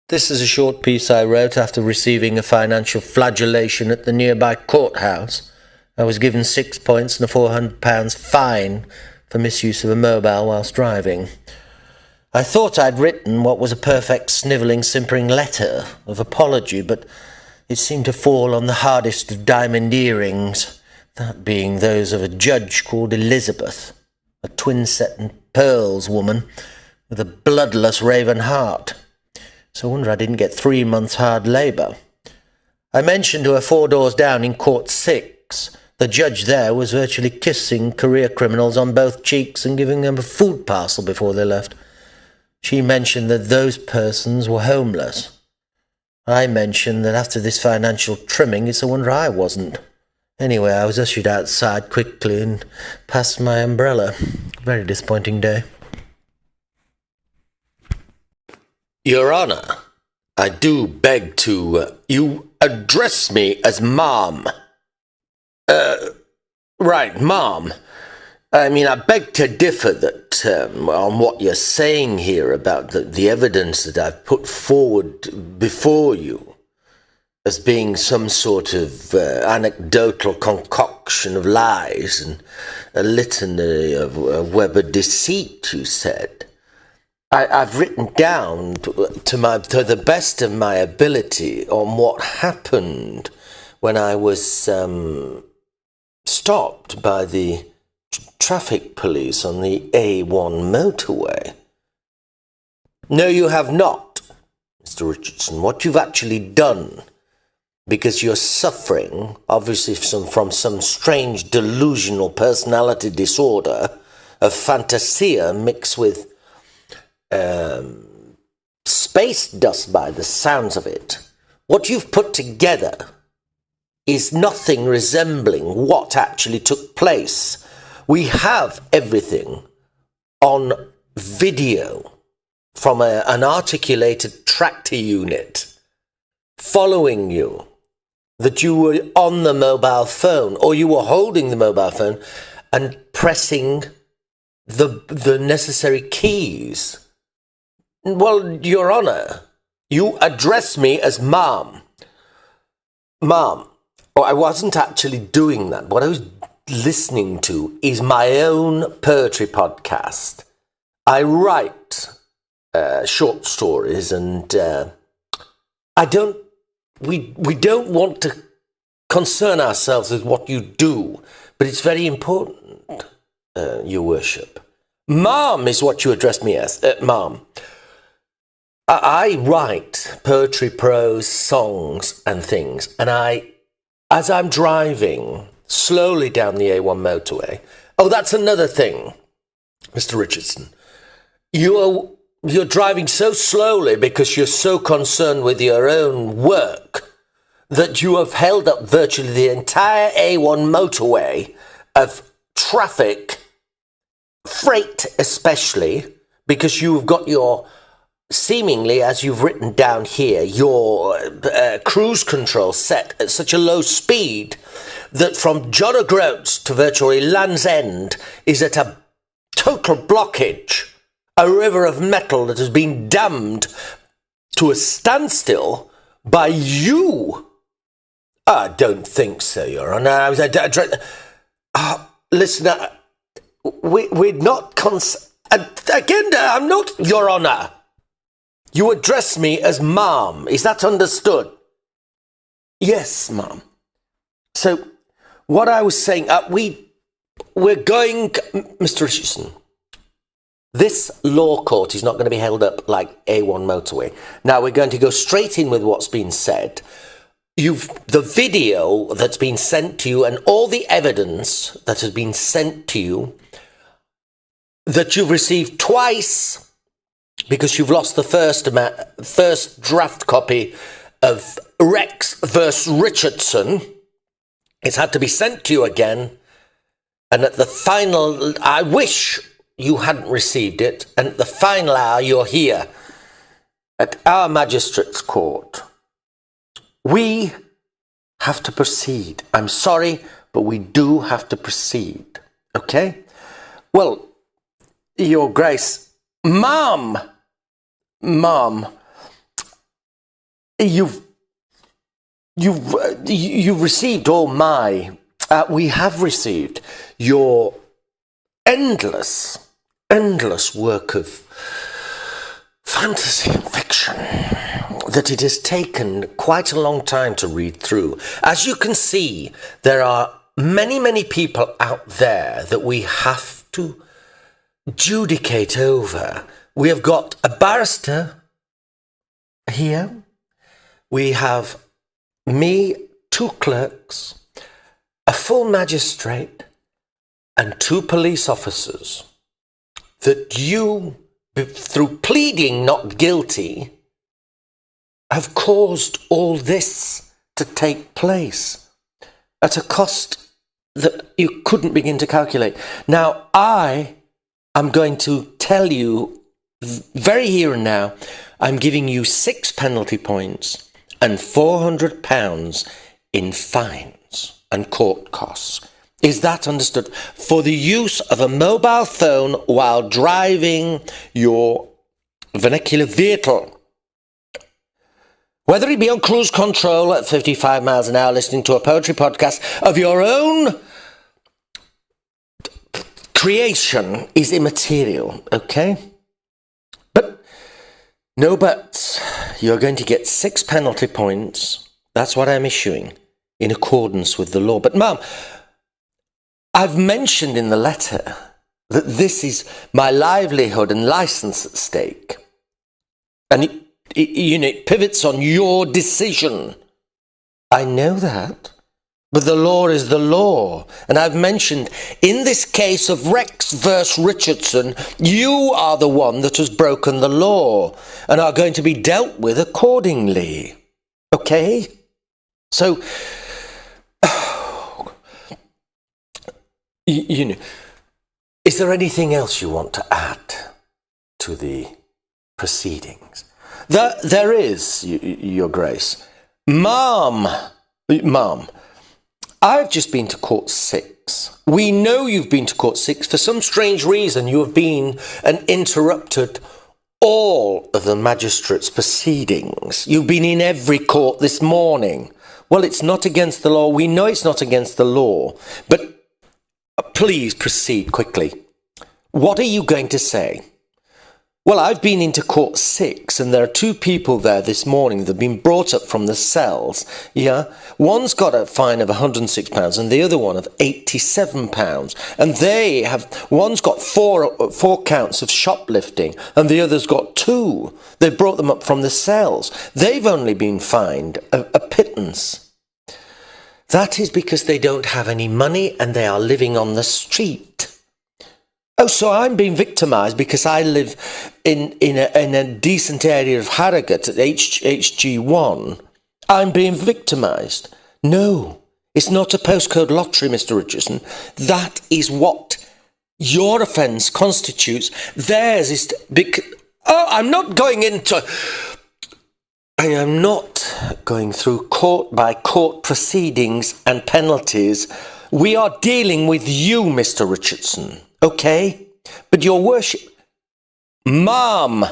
This is a short piece I wrote after receiving a financial flagellation at the nearby courthouse. I was given 6 points and a £400 fine for misuse of a mobile whilst driving. I thought I'd written what was a perfect snivelling, simpering letter of apology, but it seemed to fall on the hardest of diamond earrings, that being those of a judge called Elizabeth, a twin-set-in-pearls woman with a bloodless raven heart. So I wonder I didn't get 3 months' hard labour. I mentioned to her 4 doors down in Court 6. The judge there was virtually kissing career criminals on both cheeks and giving them a food parcel before they left. She mentioned that those persons were homeless. I mentioned that after this financial trimming, it's a wonder I wasn't. Anyway, I was ushered outside quickly and passed my umbrella. Very disappointing day. Your Honour, I do beg to, you address me as Ma'am. Right, Ma'am. I mean, I beg to differ that, on what you're saying here about the evidence that I've put forward before you as being some sort of anecdotal concoction of lies and a litany of Weber deceit, you said. I've written down to the best of my ability on what happened when I was stopped by the traffic police on the A1 motorway. No, you have not, Mr. Richardson. What you've actually done, because you're suffering, obviously, from some strange delusional personality disorder of fantasia mixed with space dust by the sounds of it. What you've put together is nothing resembling what actually took place. We have everything on video from an articulated tractor unit following you, that you were on the mobile phone or you were holding the mobile phone and pressing the necessary keys. Well, Your Honour, you address me as Ma'am. Ma'am, I wasn't actually doing that. What I was listening to is my own poetry podcast. I write short stories, and we don't want to concern ourselves with what you do, but it's very important, Your Worship. Ma'am is what you address me as, Ma'am. I write poetry, prose, songs and things, and as I'm driving slowly down the A1 motorway. Oh, that's another thing, Mr. Richardson. You're driving so slowly because you're so concerned with your own work that you have held up virtually the entire A1 motorway of traffic, freight especially, because you've got your, seemingly, as you've written down here, your cruise control set at such a low speed that from John O'Groats to virtually Land's End is at a total blockage, a river of metal that has been dammed to a standstill by you. I don't think so, Your Honour. Listen, we're not again, I'm not, Your Honour. You address me as Ma'am. Is that understood? Yes, Ma'am. So, what I was saying, we're going, Mr. Richardson, this law court is not going to be held up like A1 motorway. Now, we're going to go straight in with what's been said. The video that's been sent to you and all the evidence that has been sent to you that you've received twice, because you've lost the first draft copy of Rex vs. Richardson. It's had to be sent to you again. And at the final, I wish you hadn't received it. And at the final hour, you're here at our magistrates' court. We have to proceed. I'm sorry, but we do have to proceed. Okay? Well, Your Grace, Ma'am, you've received all my. We have received your endless work of fantasy and fiction that it has taken quite a long time to read through. As you can see, there are many people out there that we have to adjudicate over. We have got a barrister here. We have me, 2 clerks, a full magistrate, and 2 police officers that you, through pleading not guilty, have caused all this to take place at a cost that you couldn't begin to calculate. Now, I am going to tell you very here and now, I'm giving you 6 penalty points and £400 in fines and court costs. Is that understood? For the use of a mobile phone while driving your vernacular vehicle. Whether it be on cruise control at 55 miles an hour listening to a poetry podcast of your own creation is immaterial, okay? But, no buts. You're going to get 6 penalty points. That's what I'm issuing in accordance with the law. But, Mum, I've mentioned in the letter that this is my livelihood and license at stake. And it pivots on your decision. I know that. But the law is the law. And I've mentioned, in this case of Rex versus Richardson, you are the one that has broken the law and are going to be dealt with accordingly. Okay? So, is there anything else you want to add to the proceedings? There is, Your Grace. Mom, I've just been to court 6. We know you've been to court 6. For some strange reason, you have been and interrupted all of the magistrates' proceedings. You've been in every court this morning. Well, it's not against the law. We know it's not against the law. But please proceed quickly. What are you going to say? Well, I've been into court 6, and there are 2 people there this morning that have been brought up from the cells. Yeah, one's got a fine of £106 and the other one of £87. And one's got four counts of shoplifting and the other's got 2. They brought them up from the cells. They've only been fined a pittance. That is because they don't have any money and they are living on the street. Oh, so I'm being victimised because I live in a decent area of Harrogate at HG1. I'm being victimised. No, it's not a postcode lottery, Mr. Richardson. That is what your offence constitutes. Theirs is... I am not going through court by court proceedings and penalties. We are dealing with you, Mr. Richardson. Okay? But your worship... Mom,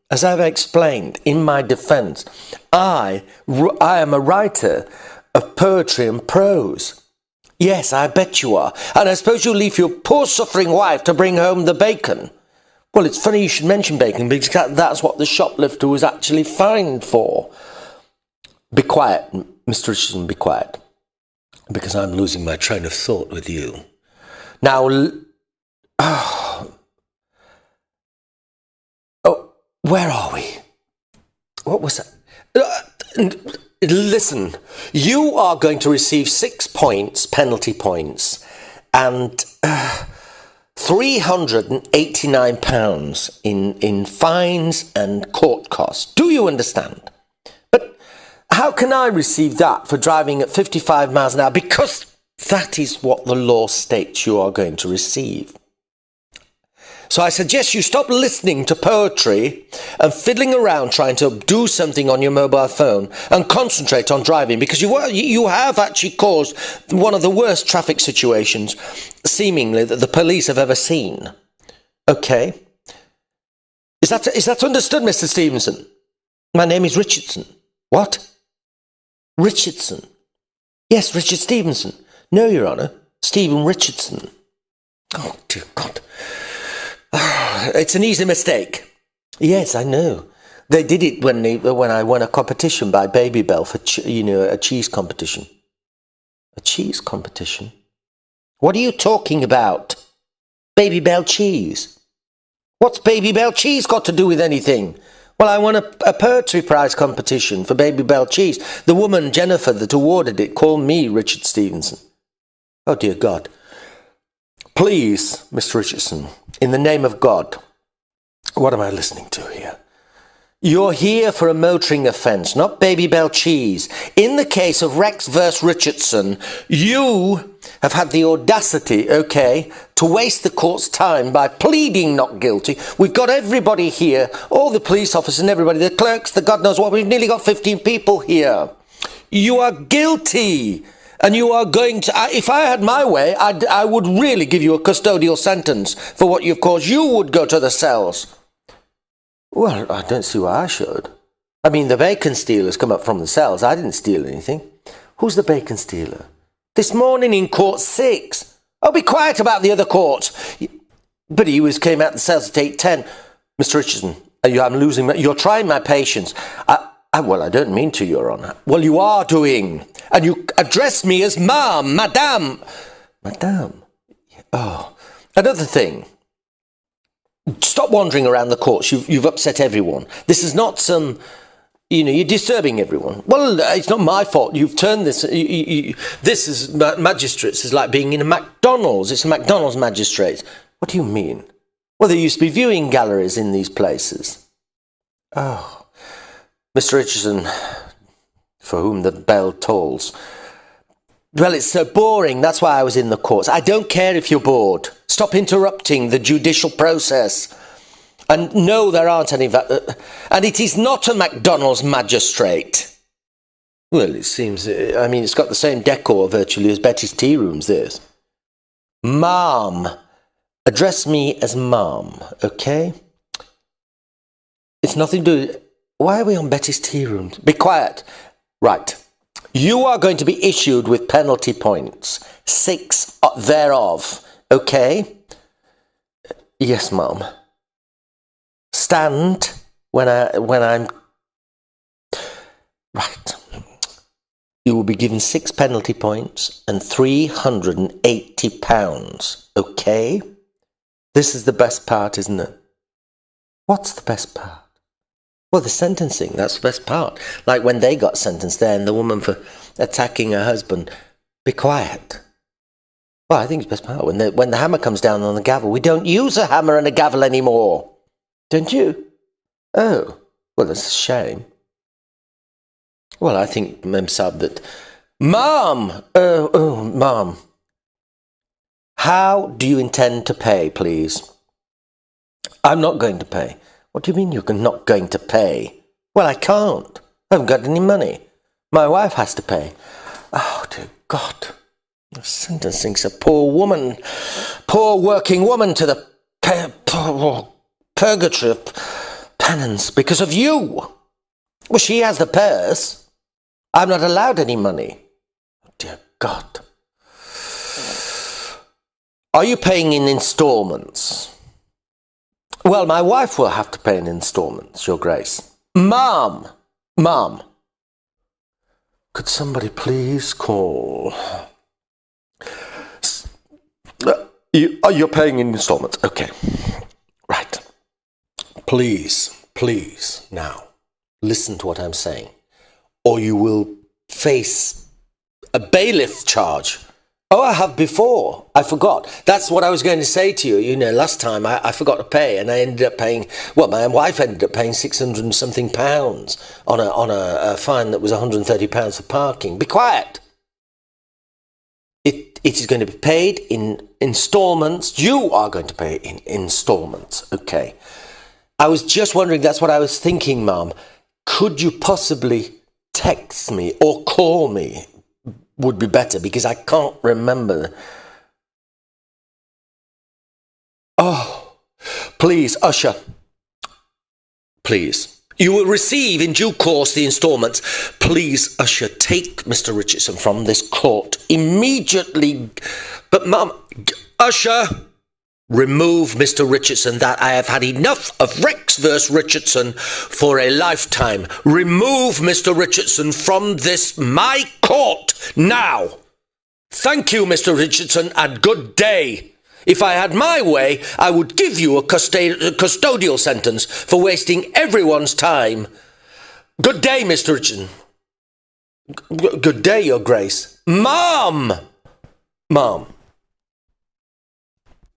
as I've explained in my defence, I am a writer of poetry and prose. Yes, I bet you are. And I suppose you leave your poor suffering wife to bring home the bacon. Well, it's funny you should mention bacon because that's what the shoplifter was actually fined for. Be quiet, Mr. Richardson, be quiet. Because I'm losing my train of thought with you. Now, where are we? What was that? Listen, you are going to receive 6 points, penalty points, and £389 in fines and court costs. Do you understand? But how can I receive that for driving at 55 miles an hour? Because that is what the law states you are going to receive. So I suggest you stop listening to poetry and fiddling around trying to do something on your mobile phone and concentrate on driving, because you have actually caused one of the worst traffic situations, seemingly, that the police have ever seen. Okay? Is that understood, Mr. Stevenson? My name is Richardson. What? Richardson. Yes, Richard Stevenson. No, Your Honour. Stephen Richardson. Oh, dear God. It's an easy mistake. Yes, I know. They did it when I won a competition by Baby Bell for, a cheese competition. A cheese competition? What are you talking about? Baby Bell cheese. What's Baby Bell cheese got to do with anything? Well, I won a poetry prize competition for Baby Bell cheese. The woman, Jennifer, that awarded it called me Richard Stevenson. Oh, dear God. Please, Mr. Richardson, in the name of God, what am I listening to here? You're here for a motoring offence, not Baby Bell cheese. In the case of Rex vs. Richardson, you have had the audacity, to waste the court's time by pleading not guilty. We've got everybody here, all the police officers and everybody, the clerks, the God knows what. We've nearly got 15 people here. You are guilty. And you are going to, if I had my way, I would really give you a custodial sentence for what you've caused. You would go to the cells. Well, I don't see why I should. I mean, the bacon stealers come up from the cells. I didn't steal anything. Who's the bacon stealer? This morning in court 6. Oh, be quiet about the other courts. But he came out the cells at 8:10. Mr. Richardson, you're trying my patience. Well, I don't mean to, Your Honour. Well, you are doing. And you address me as ma'am, madame. Madame? Oh, another thing. Stop wandering around the courts. You've upset everyone. This is not some, you're disturbing everyone. Well, it's not my fault. You've turned this, this is, magistrates is like being in a McDonald's. It's a McDonald's magistrates. What do you mean? Well, there used to be viewing galleries in these places. Oh, Mr. Richardson, for whom the bell tolls. Well, it's so boring. That's why I was in the courts. I don't care if you're bored. Stop interrupting the judicial process. And no, there aren't any... and it is not a McDonald's magistrate. Well, it seems... it's got the same decor virtually as Betty's Tea Rooms, this. Ma'am. Address me as ma'am, okay? It's nothing to do... Why are we on Betty's Tea Rooms? Be quiet. Right. You are going to be issued with penalty points. 6 thereof. Okay? Yes, Mum. Stand when I'm... Right. You will be given 6 penalty points and £380. Okay? This is the best part, isn't it? What's the best part? Well, the sentencing, that's the best part. Like when they got sentenced there and the woman for attacking her husband. Be quiet. Well, I think it's the best part. When the hammer comes down on the gavel. We don't use a hammer and a gavel anymore. Don't you? Oh, well, that's a shame. Well, I think, Mem Sab, that... Mom! Mom. How do you intend to pay, please? I'm not going to pay. What do you mean you're not going to pay? Well, I can't. I haven't got any money. My wife has to pay. Oh, dear God. The sentencing's a poor woman, poor working woman to the purgatory of penance because of you. Well, she has the purse. I'm not allowed any money. Oh, dear God. Are you paying in installments? Well, my wife will have to pay in installments, Your Grace. Mom! Could somebody please call? You're paying in installments. Okay. Right. Please, now, listen to what I'm saying. Or you will face a bailiff charge. Oh, I have before. I forgot. That's what I was going to say to you. Last time I forgot to pay and I ended up paying, well, my wife ended up paying £600 and something on a fine that was £130 for parking. Be quiet. It is going to be paid in installments. You are going to pay in installments. Okay. I was just wondering, that's what I was thinking, Mum. Could you possibly text me or call me? Would be better because I can't remember. Oh, please, usher. Please. You will receive in due course the instalments. Please, Usher, take Mr. Richardson from this court immediately. But, Mum, Usher, remove Mr. Richardson. That I have had enough of Rex versus Richardson for a lifetime. Remove Mr. Richardson from this, my court, now. Thank you, Mr. Richardson, and good day. If I had my way, I would give you a custodial sentence for wasting everyone's time. Good day, Mr. Richardson. Good day, Your Grace. Mom!